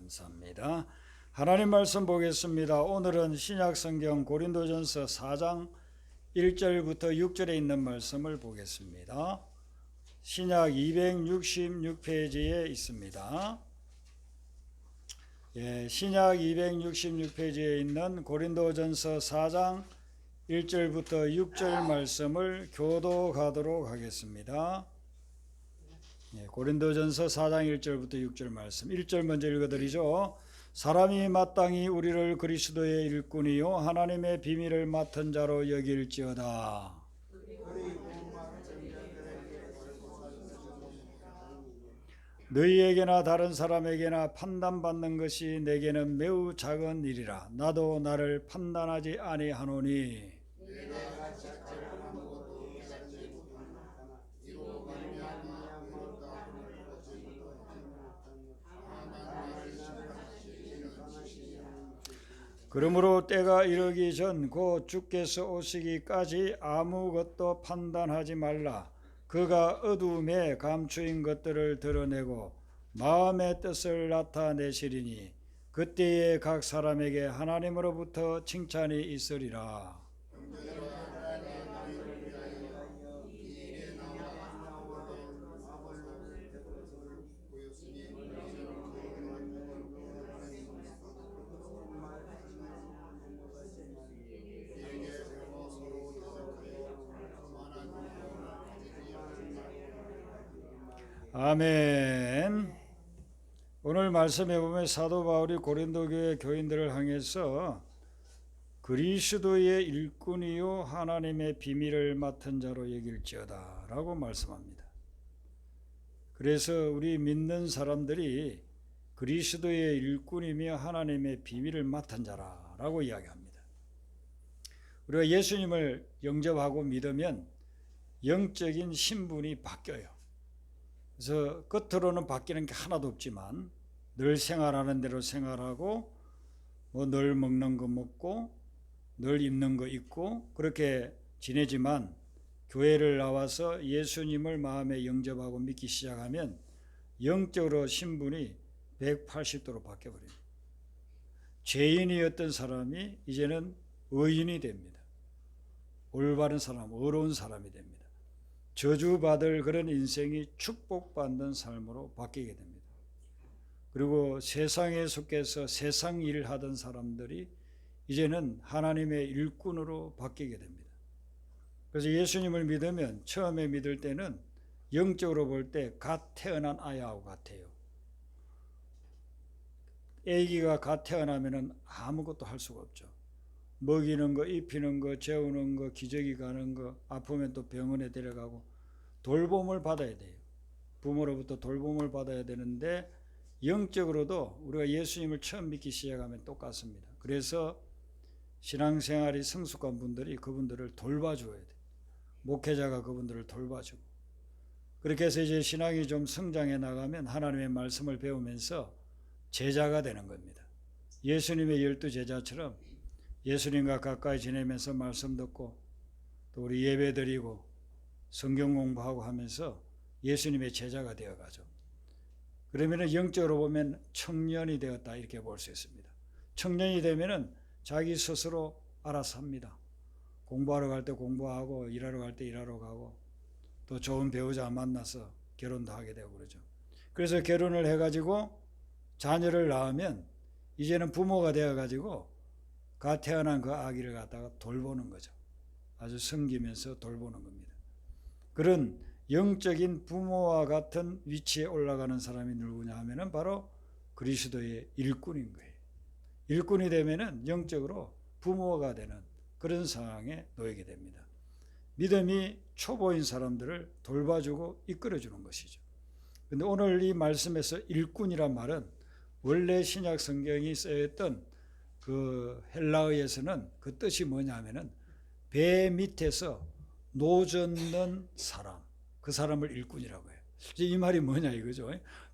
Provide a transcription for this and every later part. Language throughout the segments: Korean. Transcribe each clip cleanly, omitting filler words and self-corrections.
감사합니다. 하나님 말씀 보겠습니다. 오늘은 신약성경 고린도전서 4장 1절부터 6절에 있는 말씀을 보겠습니다. 신약 266페이지에 있습니다. 신약 266페이지에 있는 고린도전서 4장 1절부터 6절 말씀을 교도가도록 하겠습니다. 고린도전서 4장 1절부터 6절 말씀 1절 먼저 읽어드리죠. 사람이 마땅히 우리를 그리스도의 일꾼이요 하나님의 비밀을 맡은 자로 여길지어다. 너희에게나 다른 사람에게나 판단받는 것이 내게는 매우 작은 일이라. 나도 나를 판단하지 아니하노니 그러므로 때가 이르기 전 곧 주께서 오시기까지 아무것도 판단하지 말라. 그가 어두움에 감추인 것들을 드러내고 마음의 뜻을 나타내시리니 그때에 각 사람에게 하나님으로부터 칭찬이 있으리라. 아멘. 오늘 말씀에 보면 사도 바울이 고린도 교회 교인들을 향해서 그리스도의 일꾼이요 하나님의 비밀을 맡은 자로 여길지어다 라고 말씀합니다. 그래서 우리 믿는 사람들이 그리스도의 일꾼이며 하나님의 비밀을 맡은 자라고 이야기합니다. 우리가 예수님을 영접하고 믿으면 영적인 신분이 바뀌어요. 그래서 겉으로는 바뀌는 게 하나도 없지만 늘 생활하는 대로 생활하고 늘 먹는 거 먹고 늘 입는 거 입고 그렇게 지내지만 교회를 나와서 예수님을 마음에 영접하고 믿기 시작하면 영적으로 신분이 180도로 바뀌어버립니다. 죄인이었던 사람이 이제는 의인이 됩니다. 올바른 사람, 의로운 사람이 됩니다. 저주받을 그런 인생이 축복받는 삶으로 바뀌게 됩니다. 그리고 세상에 속해서 세상 일을 하던 사람들이 이제는 하나님의 일꾼으로 바뀌게 됩니다. 그래서 예수님을 믿으면 처음에 믿을 때는 영적으로 볼 때 갓 태어난 아이하고 같아요. 아기가 갓 태어나면 아무것도 할 수가 없죠. 먹이는 거, 입히는 거, 재우는 거, 기저귀 가는 거, 아프면 또 병원에 데려가고 돌봄을 받아야 돼요. 부모로부터 돌봄을 받아야 되는데 영적으로도 우리가 예수님을 처음 믿기 시작하면 똑같습니다. 그래서 신앙생활이 성숙한 분들이 그분들을 돌봐줘야 돼요. 목회자가 그분들을 돌봐주고 그렇게 해서 이제 신앙이 좀 성장해 나가면 하나님의 말씀을 배우면서 제자가 되는 겁니다. 예수님의 12제자처럼 예수님과 가까이 지내면서 말씀 듣고 또 우리 예배 드리고 성경 공부하고 하면서 예수님의 제자가 되어가죠. 그러면 영적으로 보면 청년이 되었다 이렇게 볼 수 있습니다. 청년이 되면 자기 스스로 알아서 합니다. 공부하러 갈 때 공부하고 일하러 갈 때 일하러 가고 또 좋은 배우자 만나서 결혼도 하게 되고 그러죠. 그래서 결혼을 해가지고 자녀를 낳으면 이제는 부모가 되어가지고 갓 태어난 그 아기를 갖다가 돌보는 거죠. 아주 섬기면서 돌보는 겁니다. 그런 영적인 부모와 같은 위치에 올라가는 사람이 누구냐 하면은 바로 그리스도의 일꾼인 거예요. 일꾼이 되면은 영적으로 부모가 되는 그런 상황에 놓이게 됩니다. 믿음이 초보인 사람들을 돌봐주고 이끌어주는 것이죠. 그런데 오늘 이 말씀에서 일꾼이란 말은 원래 신약 성경이 쓰였던 그 헬라어에서는 그 뜻이 뭐냐 하면은 배 밑에서 노젓는 사람, 그 사람을 일꾼이라고 해요. 이 말이 뭐냐 이거죠.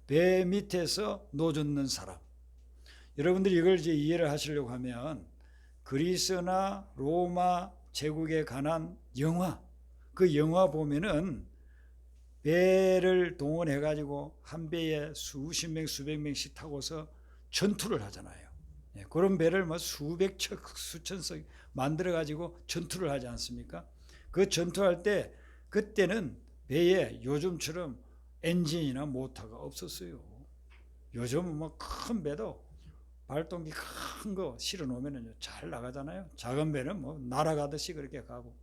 배 밑에서 노젓는 사람. 여러분들이 이걸 이제 이해를 하시려고 하면 그리스나 로마 제국에 관한 영화, 그 영화 보면은 배를 동원해 가지고 한 배에 수십 명 수백 명씩 타고서 전투를 하잖아요. 그런 배를 뭐 수백 척 수천 척 만들어 가지고 전투를 하지 않습니까? 그 전투할 때 그때는 배에 요즘처럼 엔진이나 모터가 없었어요. 요즘은 뭐 큰 배도 발동기 큰 거 실어 놓으면 잘 나가잖아요. 작은 배는 뭐 날아가듯이 그렇게 가고.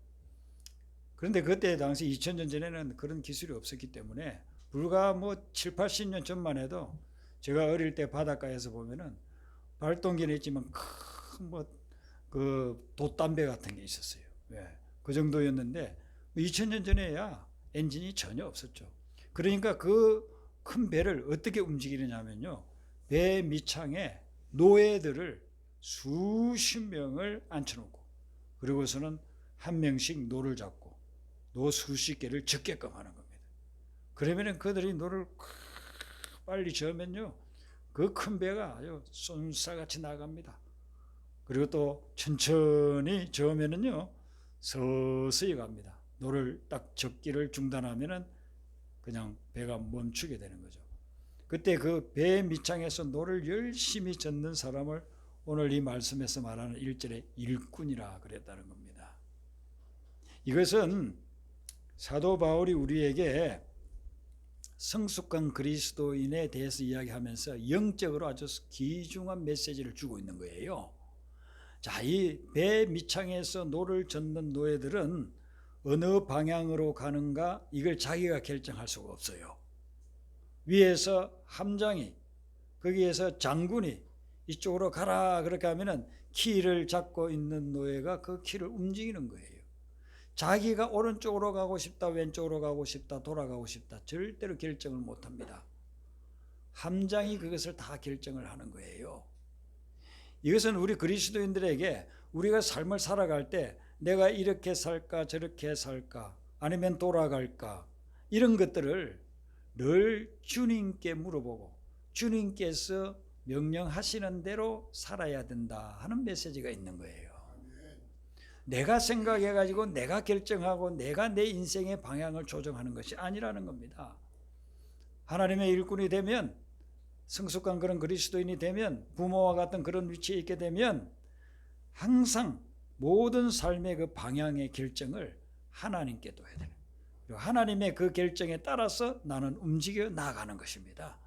그런데 그때 당시 2000년 전에는 그런 기술이 없었기 때문에 불과 뭐 7, 80년 전만 해도 제가 어릴 때 바닷가에서 보면은 발동기는 있지만 큰 뭐 그 돛담배 같은 게 있었어요. 그 정도였는데 2000년 전에야 엔진이 전혀 없었죠. 그러니까 그 큰 배를 어떻게 움직이느냐면요. 배 밑창에 노예들을 수십 명을 앉혀놓고 그리고서는 한 명씩 노를 잡고 노 수십 개를 적게끔 하는 겁니다. 그러면은 그들이 노를 빨리 저으면요. 그 큰 배가 아주 쏜살같이 나갑니다. 그리고 또 천천히 저으면은요. 서서히 갑니다. 노를 딱 적기를 중단하면은 그냥 배가 멈추게 되는 거죠. 그때 그 배 밑창에서 노를 열심히 젓는 사람을 오늘 이 말씀에서 말하는 1절에 일꾼이라 그랬다는 겁니다. 이것은 사도 바울이 우리에게 성숙한 그리스도인에 대해서 이야기하면서 영적으로 아주 귀중한 메시지를 주고 있는 거예요. 자, 이 배 밑창에서 노를 젓는 노예들은 어느 방향으로 가는가 이걸 자기가 결정할 수가 없어요. 위에서 함장이 거기에서 장군이 이쪽으로 가라 그렇게 하면은 키를 잡고 있는 노예가 그 키를 움직이는 거예요. 자기가 오른쪽으로 가고 싶다, 왼쪽으로 가고 싶다, 돌아가고 싶다 절대로 결정을 못합니다. 함장이 그것을 다 결정을 하는 거예요. 이것은 우리 그리스도인들에게 우리가 삶을 살아갈 때 내가 이렇게 살까 저렇게 살까 아니면 돌아갈까 이런 것들을 늘 주님께 물어보고 주님께서 명령하시는 대로 살아야 된다 하는 메시지가 있는 거예요. 내가 생각해가지고 내가 결정하고 내가 내 인생의 방향을 조정하는 것이 아니라는 겁니다. 하나님의 일꾼이 되면 성숙한 그런 그리스도인이 되면 부모와 같은 그런 위치에 있게 되면 항상 모든 삶의 그 방향의 결정을 하나님께 둬야 되는 그리고 하나님의 그 결정에 따라서 나는 움직여 나가는 것입니다.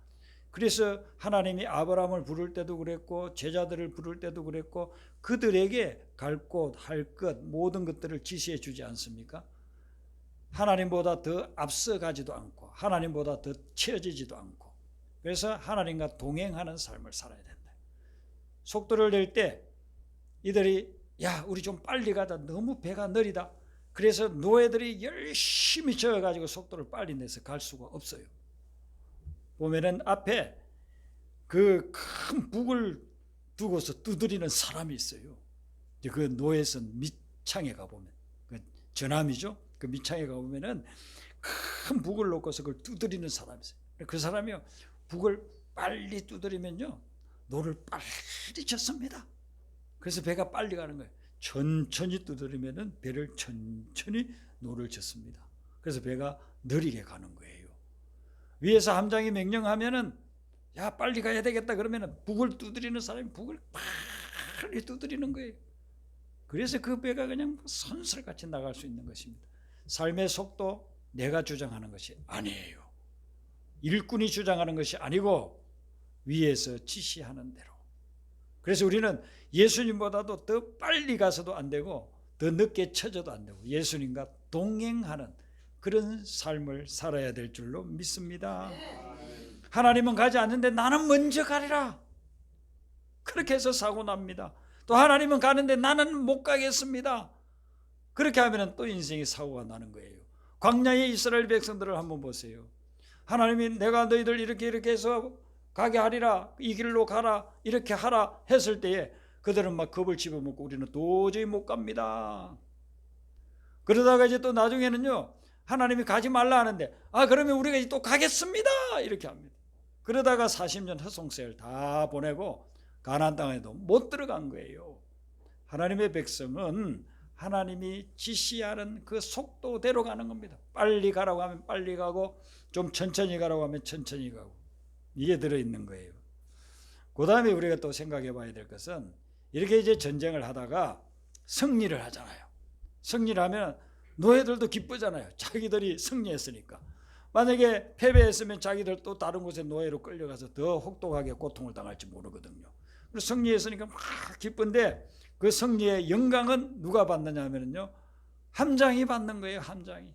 그래서 하나님이 아브라함을 부를 때도 그랬고 제자들을 부를 때도 그랬고 그들에게 갈 곳, 할 것 모든 것들을 지시해 주지 않습니까? 하나님보다 더 앞서가지도 않고 하나님보다 더 치어지지도 않고 그래서 하나님과 동행하는 삶을 살아야 된다. 속도를 낼 때 이들이 야 우리 좀 빨리 가자 너무 배가 느리다. 그래서 노예들이 열심히 저어가지고 속도를 빨리 내서 갈 수가 없어요. 보면은 앞에 그 큰 북을 두고서 두드리는 사람이 있어요. 그 노예선 밑창에 가보면 그 전함이죠. 그 밑창에 가보면은 큰 북을 놓고서 그걸 두드리는 사람이 있어요. 그 사람이요 북을 빨리 두드리면요 노를 빨리 젓습니다. 그래서 배가 빨리 가는 거예요. 천천히 두드리면은 배를 천천히 노를 젓습니다. 그래서 배가 느리게 가는 거예요. 위에서 함장이 명령하면은 야 빨리 가야 되겠다 그러면은 북을 두드리는 사람이 북을 빨리 두드리는 거예요. 그래서 그 배가 그냥 선설같이 나갈 수 있는 것입니다. 삶의 속도 내가 주장하는 것이 아니에요. 일꾼이 주장하는 것이 아니고 위에서 지시하는 대로. 그래서 우리는 예수님보다도 더 빨리 가서도 안 되고 더 늦게 쳐져도 안 되고 예수님과 동행하는 그런 삶을 살아야 될 줄로 믿습니다. 하나님은 가지 않는데 나는 먼저 가리라. 그렇게 해서 사고 납니다. 또 하나님은 가는데 나는 못 가겠습니다. 그렇게 하면 또 인생의 사고가 나는 거예요. 광야의 이스라엘 백성들을 한번 보세요. 하나님이 내가 너희들 이렇게 해서 가게 하리라 이 길로 가라 이렇게 하라 했을 때에 그들은 막 겁을 집어먹고 우리는 도저히 못 갑니다. 그러다가 이제 또 나중에는요 하나님이 가지 말라 하는데 그러면 우리가 또 가겠습니다 이렇게 합니다. 그러다가 40년 헛송세를 다 보내고 가나안 땅에도 못 들어간 거예요. 하나님의 백성은 하나님이 지시하는 그 속도대로 가는 겁니다. 빨리 가라고 하면 빨리 가고 좀 천천히 가라고 하면 천천히 가고 이게 들어있는 거예요. 그 다음에 우리가 또 생각해 봐야 될 것은 이렇게 이제 전쟁을 하다가 승리를 하잖아요. 승리를 하면 노예들도 기쁘잖아요. 자기들이 승리했으니까. 만약에 패배했으면 자기들 또 다른 곳에 노예로 끌려가서 더 혹독하게 고통을 당할지 모르거든요. 그래서 승리했으니까 막 기쁜데 그 승리의 영광은 누가 받느냐 하면요, 함장이 받는 거예요. 함장이.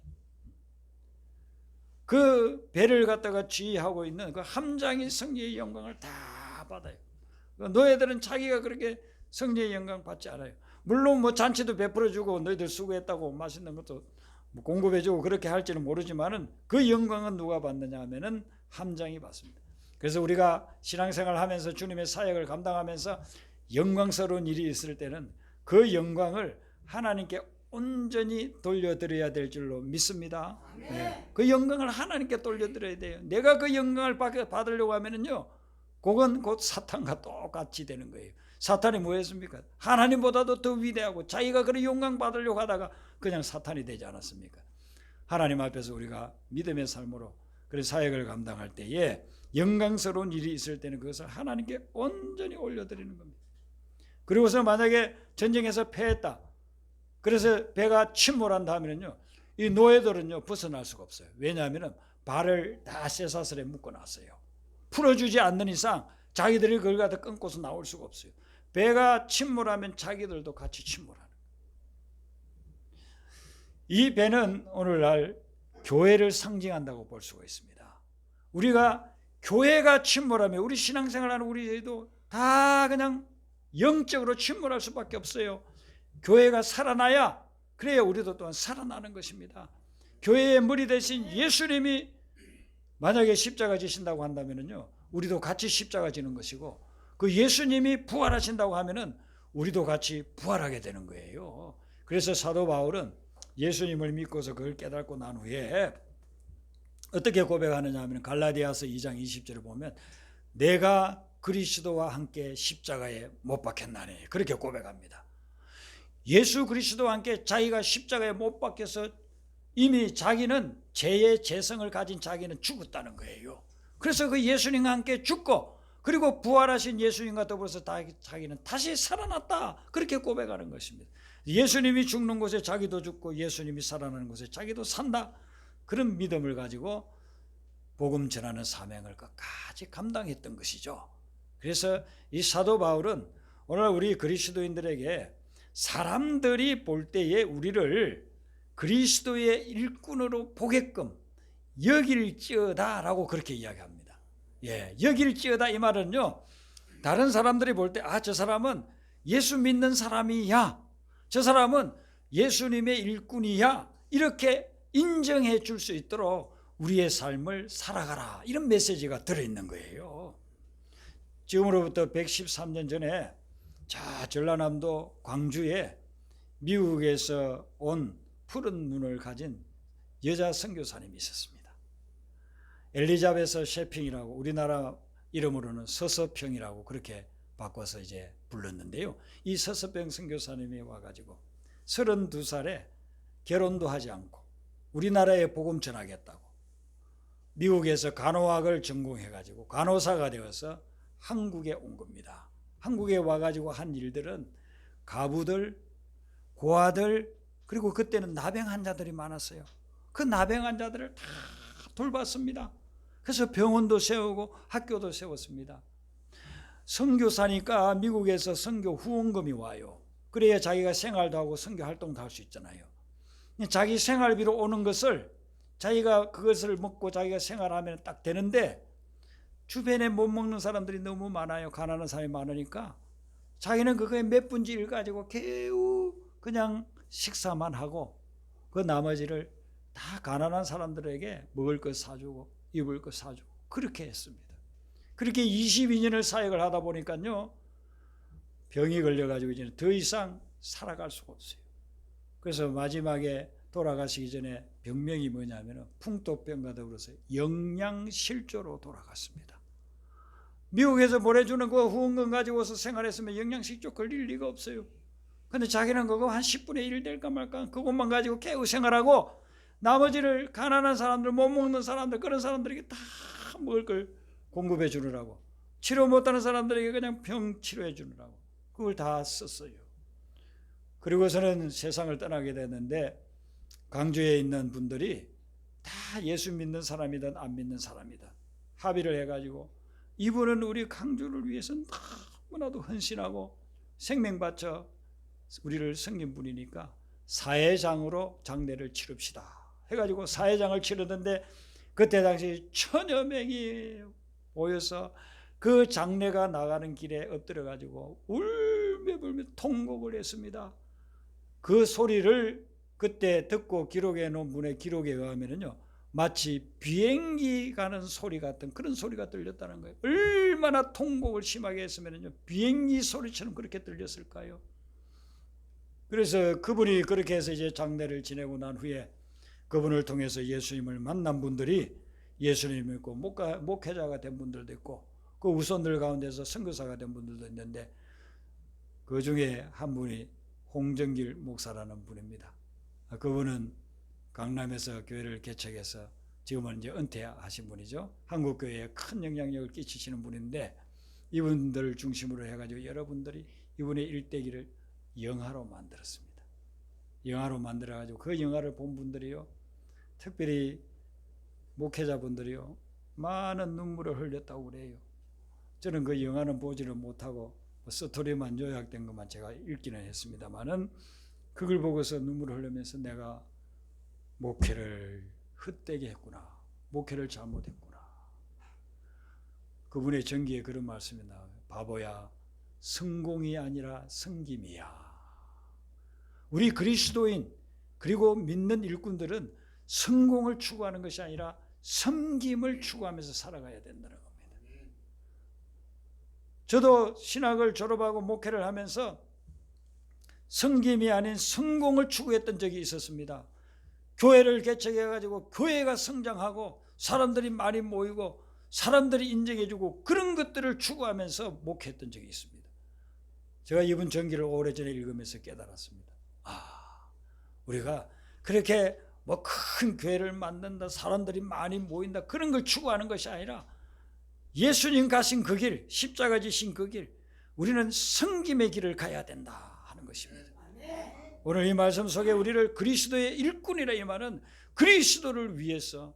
그 배를 갖다가 지휘하고 있는 그 함장이 승리의 영광을 다 받아요. 노예들은 자기가 그렇게 승리의 영광 받지 않아요. 물론 뭐 잔치도 베풀어주고 너희들 수고했다고 맛있는 것도 뭐 공급해주고 그렇게 할지는 모르지만은 그 영광은 누가 받느냐 하면은 함장이 받습니다. 그래서 우리가 신앙생활 하면서 주님의 사역을 감당하면서 영광스러운 일이 있을 때는 그 영광을 하나님께 온전히 돌려드려야 될 줄로 믿습니다. 네. 그 영광을 하나님께 돌려드려야 돼요. 내가 그 영광을 받으려고 하면은요, 그건 곧 사탄과 똑같이 되는 거예요. 사탄이 뭐 했습니까? 하나님보다도 더 위대하고 자기가 그런 영광 받으려고 하다가 그냥 사탄이 되지 않았습니까? 하나님 앞에서 우리가 믿음의 삶으로 그래서 사역을 감당할 때에 영광스러운 일이 있을 때는 그것을 하나님께 온전히 올려드리는 겁니다. 그리고서 만약에 전쟁에서 패했다, 그래서 배가 침몰한다 하면요, 이 노예들은요 벗어날 수가 없어요. 왜냐하면 발을 다 쇠사슬에 묶어놨어요. 풀어주지 않는 이상 자기들이 그걸 갖다 끊고서 나올 수가 없어요. 배가 침몰하면 자기들도 같이 침몰하는 거예요. 이 배는 오늘날 교회를 상징한다고 볼 수가 있습니다. 우리가 교회가 침몰하면 우리 신앙생활하는 우리도 다 그냥 영적으로 침몰할 수밖에 없어요. 교회가 살아나야 그래야 우리도 또한 살아나는 것입니다. 교회의 머리 대신 예수님이 만약에 십자가 지신다고 한다면요, 우리도 같이 십자가 지는 것이고, 그 예수님이 부활하신다고 하면은 우리도 같이 부활하게 되는 거예요. 그래서 사도 바울은 예수님을 믿고서 그걸 깨닫고 난 후에 어떻게 고백하느냐 하면 갈라디아서 2장 20절을 보면 내가 그리스도와 함께 십자가에 못 박혔나니 그렇게 고백합니다. 예수 그리스도와 함께 자기가 십자가에 못 박혀서 이미 자기는 죄의 재성을 가진 자기는 죽었다는 거예요. 그래서 그 예수님과 함께 죽고 그리고 부활하신 예수님과 더불어서 자기는 다시 살아났다, 그렇게 고백하는 것입니다. 예수님이 죽는 곳에 자기도 죽고 예수님이 살아나는 곳에 자기도 산다, 그런 믿음을 가지고 복음 전하는 사명을 끝까지 감당했던 것이죠. 그래서 이 사도 바울은 오늘 우리 그리스도인들에게 사람들이 볼 때에 우리를 그리스도의 일꾼으로 보게끔 여길지어다라고 그렇게 이야기합니다. 여길지어다 이 말은요, 다른 사람들이 볼 때 저 사람은 예수 믿는 사람이야, 저 사람은 예수님의 일꾼이야, 이렇게 인정해 줄 수 있도록 우리의 삶을 살아가라, 이런 메시지가 들어있는 거예요. 지금으로부터 113년 전에 전라남도 광주에 미국에서 온 푸른 눈을 가진 여자 선교사님이 있었습니다. 엘리자베스 셰핑이라고, 우리나라 이름으로는 서서평이라고 그렇게 바꿔서 이제 불렀는데요. 이 서서평 선교사님이 와가지고 32살에 결혼도 하지 않고 우리나라에 복음 전하겠다고 미국에서 간호학을 전공해가지고 간호사가 되어서 한국에 온 겁니다. 한국에 와가지고 한 일들은 가부들, 고아들, 그리고 그때는 나병 환자들이 많았어요. 그 나병 환자들을 다 돌봤습니다. 그래서 병원도 세우고 학교도 세웠습니다. 선교사니까 미국에서 선교 후원금이 와요. 그래야 자기가 생활도 하고 선교 활동도 할 수 있잖아요. 자기 생활비로 오는 것을 자기가 그것을 먹고 자기가 생활하면 딱 되는데 주변에 못 먹는 사람들이 너무 많아요. 가난한 사람이 많으니까 자기는 그거에 몇 분지 일 가지고 겨우 그냥 식사만 하고 그 나머지를 다 가난한 사람들에게 먹을 것 사주고 입을 것 사주고 그렇게 했습니다. 그렇게 22년을 사역을 하다 보니까요, 병이 걸려가지고 이제 더 이상 살아갈 수가 없어요. 그래서 마지막에 돌아가시기 전에 병명이 뭐냐면 풍토병과 더불어서 영양실조로 돌아갔습니다. 미국에서 보내주는 그 후원금 가지고서 생활했으면 영양실조 걸릴 리가 없어요. 근데 자기는 그거 한 10분의 1 될까 말까 그것만 가지고 겨우 생활하고 나머지를 가난한 사람들, 못 먹는 사람들, 그런 사람들에게 다 먹을 걸 공급해 주느라고 치료 못하는 사람들에게 그냥 병 치료해 주느라고 그걸 다 썼어요. 그리고서는 세상을 떠나게 됐는데 광주에 있는 분들이 다 예수 믿는 사람이든 안 믿는 사람이든 합의를 해가지고 이분은 우리 광주를 위해서 너무나도 헌신하고 생명 바쳐 우리를 섬긴 분이니까 사회장으로 장례를 치릅시다 해가지고 사회장을 치르던데 그때 당시 1000여 명이 모여서 그 장례가 나가는 길에 엎드려가지고 울며불며 통곡을 했습니다. 그 소리를 그때 듣고 기록해 놓은 분의 기록에 의하면요, 마치 비행기 가는 소리 같은 그런 소리가 들렸다는 거예요. 얼마나 통곡을 심하게 했으면요, 비행기 소리처럼 그렇게 들렸을까요? 그래서 그분이 그렇게 해서 이제 장례를 지내고 난 후에 그분을 통해서 예수님을 만난 분들이 예수님을 믿고 목회자가 된 분들도 있고 그 우선들 가운데서 선교사가 된 분들도 있는데 그 중에 한 분이 홍정길 목사라는 분입니다. 그분은 강남에서 교회를 개척해서 지금은 이제 은퇴하신 분이죠. 한국 교회에 큰 영향력을 끼치시는 분인데 이분들을 중심으로 해가지고 여러분들이 이분의 일대기를 영화로 만들었습니다. 영화로 만들어가지고 그 영화를 본 분들이요, 특별히 목회자분들이요, 많은 눈물을 흘렸다고 그래요. 저는 그 영화는 보지를 못하고 스토리만 요약된 것만 제가 읽기는 했습니다만은 그걸 보고서 눈물을 흘리면서 내가 목회를 헛되게 했구나, 목회를 잘못했구나. 그분의 전기에 그런 말씀이 나와요. 바보야, 성공이 아니라 섬김이야. 우리 그리스도인 그리고 믿는 일꾼들은 성공을 추구하는 것이 아니라 섬김을 추구하면서 살아가야 된다는 겁니다. 저도 신학을 졸업하고 목회를 하면서 섬김이 아닌 성공을 추구했던 적이 있었습니다. 교회를 개척해가지고 교회가 성장하고 사람들이 많이 모이고 사람들이 인정해주고 그런 것들을 추구하면서 목회했던 적이 있습니다. 제가 이분 전기를 오래전에 읽으면서 깨달았습니다. 우리가 그렇게 뭐 큰 교회를 만든다, 사람들이 많이 모인다, 그런 걸 추구하는 것이 아니라 예수님 가신 그 길, 십자가 지신 그 길, 우리는 섬김의 길을 가야 된다 하는 것입니다. 오늘 이 말씀 속에 우리를 그리스도의 일꾼이라 이 말은 그리스도를 위해서,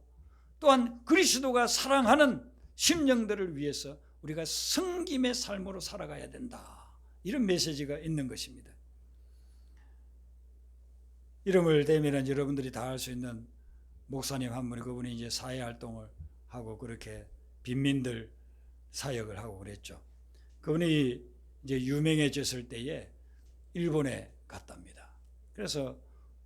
또한 그리스도가 사랑하는 심령들을 위해서 우리가 섬김의 삶으로 살아가야 된다, 이런 메시지가 있는 것입니다. 이름을 대면 여러분들이 다 알 수 있는 목사님 한 분이, 그분이 이제 사회활동을 하고 그렇게 빈민들 사역을 하고 그랬죠. 그분이 이제 유명해졌을 때에 일본에 갔답니다. 그래서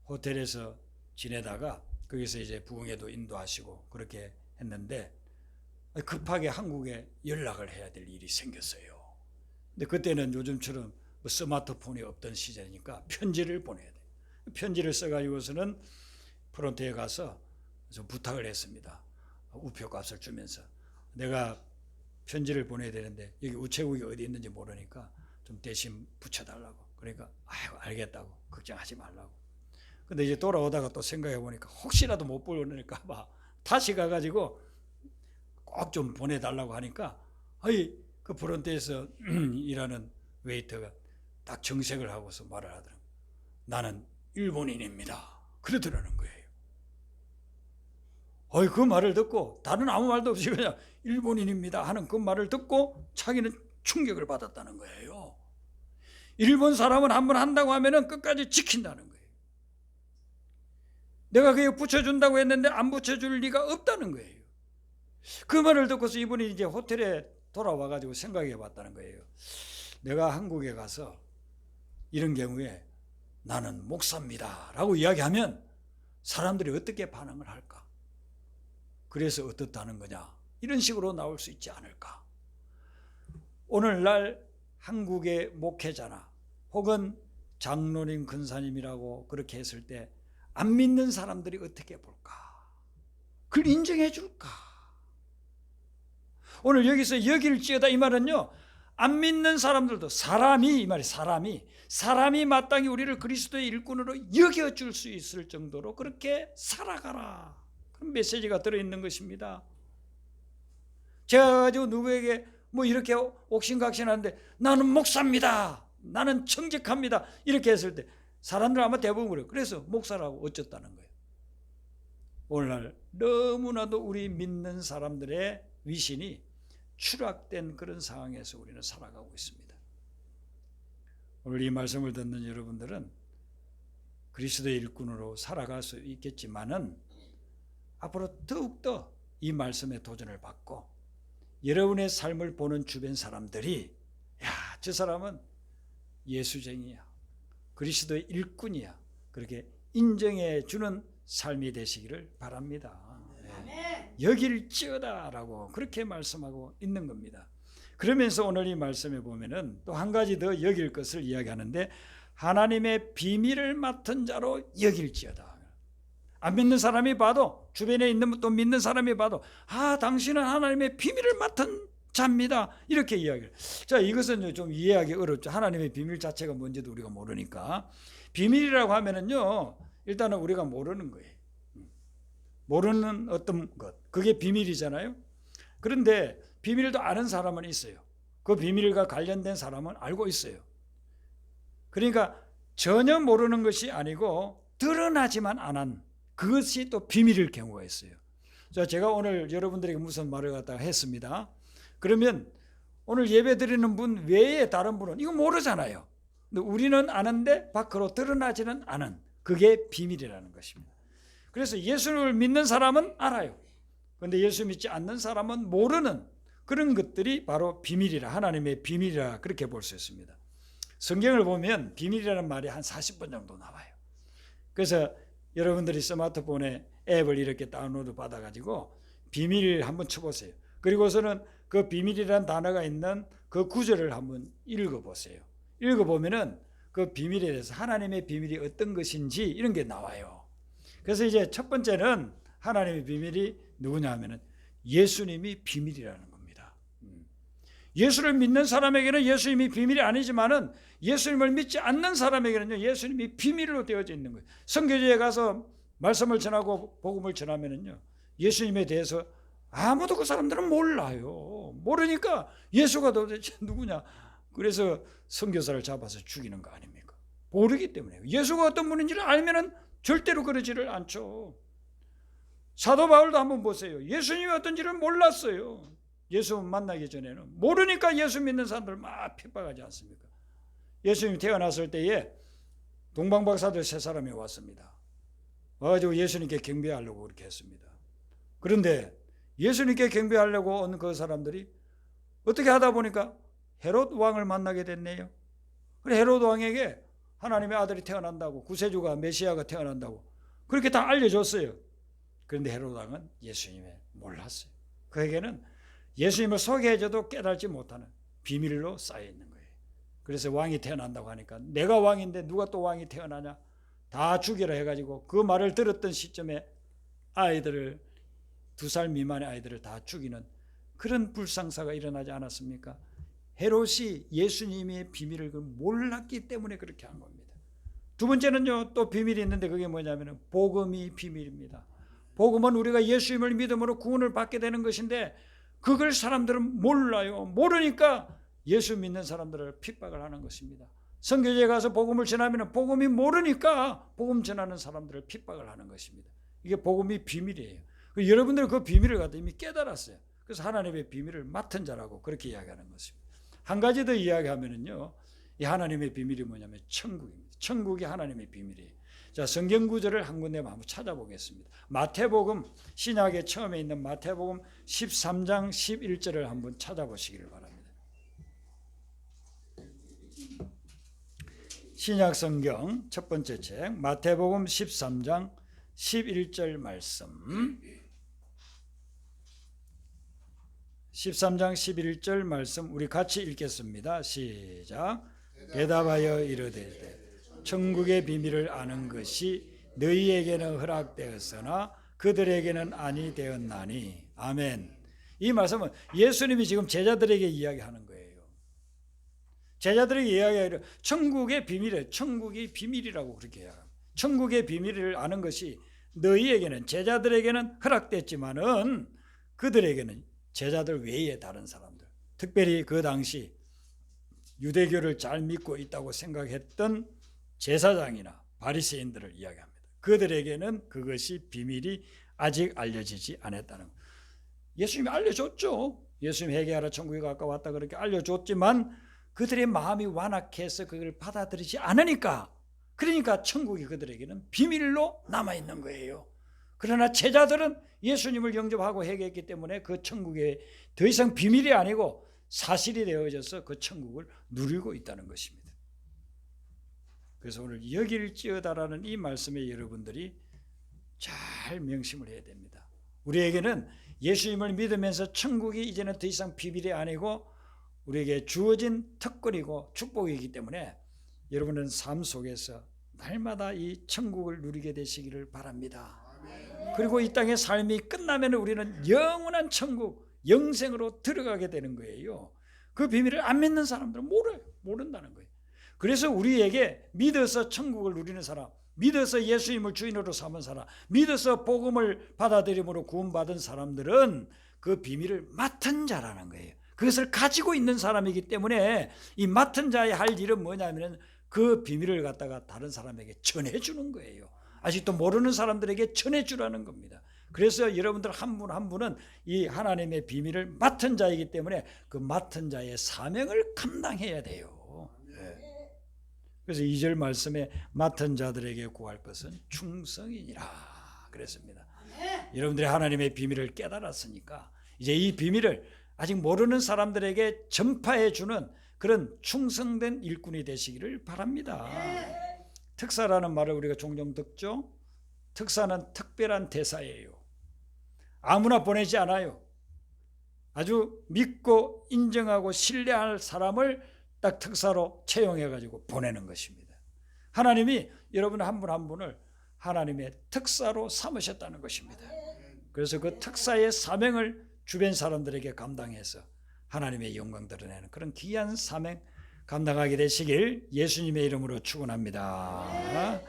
호텔에서 지내다가 거기서 이제 부흥회도 인도하시고 그렇게 했는데 급하게 한국에 연락을 해야 될 일이 생겼어요. 근데 그때는 요즘처럼 스마트폰이 없던 시절이니까 편지를 보내야 돼요. 편지를 써가지고서는 프론트에 가서 좀 부탁을 했습니다. 우표값을 주면서 내가 편지를 보내야 되는데 여기 우체국이 어디 있는지 모르니까 좀 대신 붙여달라고. 그러니까 아이고 알겠다고, 걱정하지 말라고. 근데 이제 돌아오다가 또 생각해 보니까 혹시라도 못 보내니까 봐 다시 가가지고 꼭 좀 보내달라고 하니까 그 프론트에서 일하는 웨이터가 딱 정색을 하고서 말을 하더라고요. 나는 일본인입니다. 그러더라는 거예요. 그 말을 듣고 다른 아무 말도 없이 그냥 일본인입니다 하는 그 말을 듣고 자기는 충격을 받았다는 거예요. 일본 사람은 한번 한다고 하면은 끝까지 지킨다는 거예요. 내가 그게 붙여준다고 했는데 안 붙여줄 리가 없다는 거예요. 그 말을 듣고서 이분이 이제 호텔에 돌아와가지고 생각해 봤다는 거예요. 내가 한국에 가서 이런 경우에 나는 목사입니다 라고 이야기하면 사람들이 어떻게 반응을 할까? 그래서 어떻다는 거냐? 이런 식으로 나올 수 있지 않을까? 오늘날 한국의 목회자나 혹은 장로님, 근사님이라고 그렇게 했을 때 안 믿는 사람들이 어떻게 볼까? 그걸 인정해 줄까? 오늘 여기서 여길지어다 이 말은요, 안 믿는 사람들도 사람이, 이 말이 사람이 마땅히 우리를 그리스도의 일꾼으로 여겨줄 수 있을 정도로 그렇게 살아가라, 그런 메시지가 들어있는 것입니다. 제가 가지고 누구에게 뭐 이렇게 옥신각신하는데 나는 목사입니다, 나는 청직합니다 이렇게 했을 때 사람들 아마 대부분 그래요. 그래서 목사라고 어쩌다는 거예요. 오늘날 너무나도 우리 믿는 사람들의 위신이 추락된 그런 상황에서 우리는 살아가고 있습니다. 오늘 이 말씀을 듣는 여러분들은 그리스도의 일꾼으로 살아갈 수 있겠지만은 앞으로 더욱더 이 말씀에 도전을 받고 여러분의 삶을 보는 주변 사람들이 야, 저 사람은 예수쟁이야, 그리스도의 일꾼이야, 그렇게 인정해 주는 삶이 되시기를 바랍니다. 네. 여길지어다라고 그렇게 말씀하고 있는 겁니다. 그러면서 오늘 이 말씀에 보면은 또 한 가지 더 여길 것을 이야기하는데 하나님의 비밀을 맡은 자로 여길지어다. 안 믿는 사람이 봐도, 주변에 있는 또 믿는 사람이 봐도 당신은 하나님의 비밀을 맡은 자입니다 이렇게 이야기를. 자, 이것은 좀 이해하기 어렵죠. 하나님의 비밀 자체가 뭔지도 우리가 모르니까. 비밀이라고 하면은요, 일단은 우리가 모르는 거예요. 모르는 어떤 것, 그게 비밀이잖아요. 그런데 비밀도 아는 사람은 있어요. 그 비밀과 관련된 사람은 알고 있어요. 그러니까 전혀 모르는 것이 아니고 드러나지만 않은 그것이 또 비밀일 경우가 있어요. 자, 제가 오늘 여러분들에게 무슨 말을 갖다가 했습니다. 그러면 오늘 예배 드리는 분 외에 다른 분은 이거 모르잖아요. 근데 우리는 아는데 밖으로 드러나지는 않은, 그게 비밀이라는 것입니다. 그래서 예수를 믿는 사람은 알아요. 그런데 예수 믿지 않는 사람은 모르는 그런 것들이 바로 비밀이라, 하나님의 비밀이라 그렇게 볼 수 있습니다. 성경을 보면 비밀이라는 말이 한 40번 정도 나와요. 그래서 여러분들이 스마트폰에 앱을 이렇게 다운로드 받아가지고 비밀 한번 쳐보세요. 그리고서는 그 비밀이라는 단어가 있는 그 구절을 한번 읽어보세요. 읽어보면은 그 비밀에 대해서 하나님의 비밀이 어떤 것인지 이런 게 나와요. 그래서 이제 첫 번째는 하나님의 비밀이 누구냐 하면은 예수님이 비밀이라는 겁니다. 예수를 믿는 사람에게는 예수님이 비밀이 아니지만은 예수님을 믿지 않는 사람에게는요, 예수님이 비밀로 되어져 있는 거예요. 선교지에 가서 말씀을 전하고 복음을 전하면은요, 예수님에 대해서 아무도 그 사람들은 몰라요. 모르니까 예수가 도대체 누구냐. 그래서 선교사를 잡아서 죽이는 거 아닙니까? 모르기 때문에. 예수가 어떤 분인지를 알면은 절대로 그러지를 않죠. 사도 바울도 한번 보세요. 예수님이 어떤지를 몰랐어요. 예수 만나기 전에는. 모르니까 예수 믿는 사람들 막 핍박하지 않습니까? 예수님이 태어났을 때에 동방박사들 3사람이 왔습니다. 와가지고 예수님께 경배하려고 그렇게 했습니다. 그런데 예수님께 경배하려고 온 그 사람들이 어떻게 하다 보니까 헤롯 왕을 만나게 됐네요. 그래, 헤롯 왕에게 하나님의 아들이 태어난다고, 구세주가, 메시아가 태어난다고 그렇게 다 알려줬어요. 그런데 헤롯 왕은 예수님을 몰랐어요. 그에게는 예수님을 소개해줘도 깨달지 못하는 비밀로 쌓여있는 거예요. 그래서 왕이 태어난다고 하니까 내가 왕인데 누가 또 왕이 태어나냐, 다 죽이라 해가지고 그 말을 들었던 시점에 아이들을, 2살 미만의 아이들을 다 죽이는 그런 불상사가 일어나지 않았습니까? 헤롯이 예수님의 비밀을 몰랐기 때문에 그렇게 한 겁니다. 두 번째는요, 또 비밀이 있는데 그게 뭐냐면 복음이 비밀입니다. 복음은 우리가 예수님을 믿음으로 구원을 받게 되는 것인데 그걸 사람들은 몰라요. 모르니까 예수 믿는 사람들을 핍박을 하는 것입니다. 선교지에 가서 복음을 전하면 복음이 모르니까 복음 전하는 사람들을 핍박을 하는 것입니다. 이게 복음이 비밀이에요. 여러분들은 그 비밀을 갖다 이미 깨달았어요. 그래서 하나님의 비밀을 맡은 자라고 그렇게 이야기하는 것입니다. 한 가지 더 이야기하면은요, 이 하나님의 비밀이 뭐냐면 천국입니다. 천국이 하나님의 비밀이에요. 자, 성경 구절을 한 군데 한번 찾아보겠습니다. 마태복음, 신약에 처음에 있는 마태복음 13장 11절을 한번 찾아보시기를 바랍니다. 신약 성경 첫 번째 책 마태복음 13장 11절 말씀. 13장 11절 말씀 우리 같이 읽겠습니다. 시작. 대답하여 이르되 천국의 비밀을 아는 것이 너희에게는 허락되었으나 그들에게는 아니 되었나니. 아멘. 이 말씀은 예수님이 지금 제자들에게 이야기하는 거예요. 제자들에게 이야기하기를 천국의 비밀에, 천국이 비밀이라고 그렇게 이야기합니다. 천국의 비밀을 아는 것이 너희에게는, 제자들에게는 허락됐지만은 그들에게는, 제자들 외에 다른 사람들, 특별히 그 당시 유대교를 잘 믿고 있다고 생각했던 제사장이나 바리새인들을 이야기합니다. 그들에게는 그것이 비밀이 아직 알려지지 않았다는 것. 예수님이 알려줬죠. 예수님 회개하라 천국이 가까웠다 그렇게 알려줬지만 그들의 마음이 완악해서 그걸 받아들이지 않으니까, 그러니까 천국이 그들에게는 비밀로 남아있는 거예요. 그러나 제자들은 예수님을 영접하고 회개했기 때문에 그 천국에 더 이상 비밀이 아니고 사실이 되어져서 그 천국을 누리고 있다는 것입니다. 그래서 오늘 여길지어다라는 이 말씀에 여러분들이 잘 명심을 해야 됩니다. 우리에게는 예수님을 믿으면서 천국이 이제는 더 이상 비밀이 아니고 우리에게 주어진 특권이고 축복이기 때문에 여러분은 삶 속에서 날마다 이 천국을 누리게 되시기를 바랍니다. 그리고 이 땅의 삶이 끝나면 우리는 영원한 천국, 영생으로 들어가게 되는 거예요. 그 비밀을 안 믿는 사람들은 모른다는 거예요. 그래서 우리에게 믿어서 천국을 누리는 사람, 믿어서 예수님을 주인으로 삼은 사람, 믿어서 복음을 받아들임으로 구원받은 사람들은 그 비밀을 맡은 자라는 거예요. 그것을 가지고 있는 사람이기 때문에 이 맡은 자의 할 일은 뭐냐면 그 비밀을 갖다가 다른 사람에게 전해주는 거예요. 아직도 모르는 사람들에게 전해주라는 겁니다. 그래서 여러분들 한 분 한 분은 이 하나님의 비밀을 맡은 자이기 때문에 그 맡은 자의 사명을 감당해야 돼요. 네. 그래서 2절 말씀에 맡은 자들에게 구할 것은 충성이니라 그랬습니다. 여러분들이 하나님의 비밀을 깨달았으니까 이제 이 비밀을 아직 모르는 사람들에게 전파해 주는 그런 충성된 일꾼이 되시기를 바랍니다. 특사라는 말을 우리가 종종 듣죠. 특사는 특별한 대사예요. 아무나 보내지 않아요. 아주 믿고 인정하고 신뢰할 사람을 딱 특사로 채용해 가지고 보내는 것입니다. 하나님이 여러분 한 분 한 분을 하나님의 특사로 삼으셨다는 것입니다. 그래서 그 특사의 사명을 주변 사람들에게 감당해서 하나님의 영광 드러내는 그런 귀한 사명 감당하게 되시길 예수님의 이름으로 축원합니다.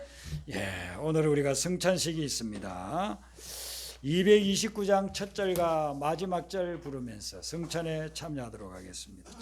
오늘 우리가 성찬식이 있습니다. 229장 첫 절과 마지막 절 부르면서 성찬에 참여하도록 하겠습니다.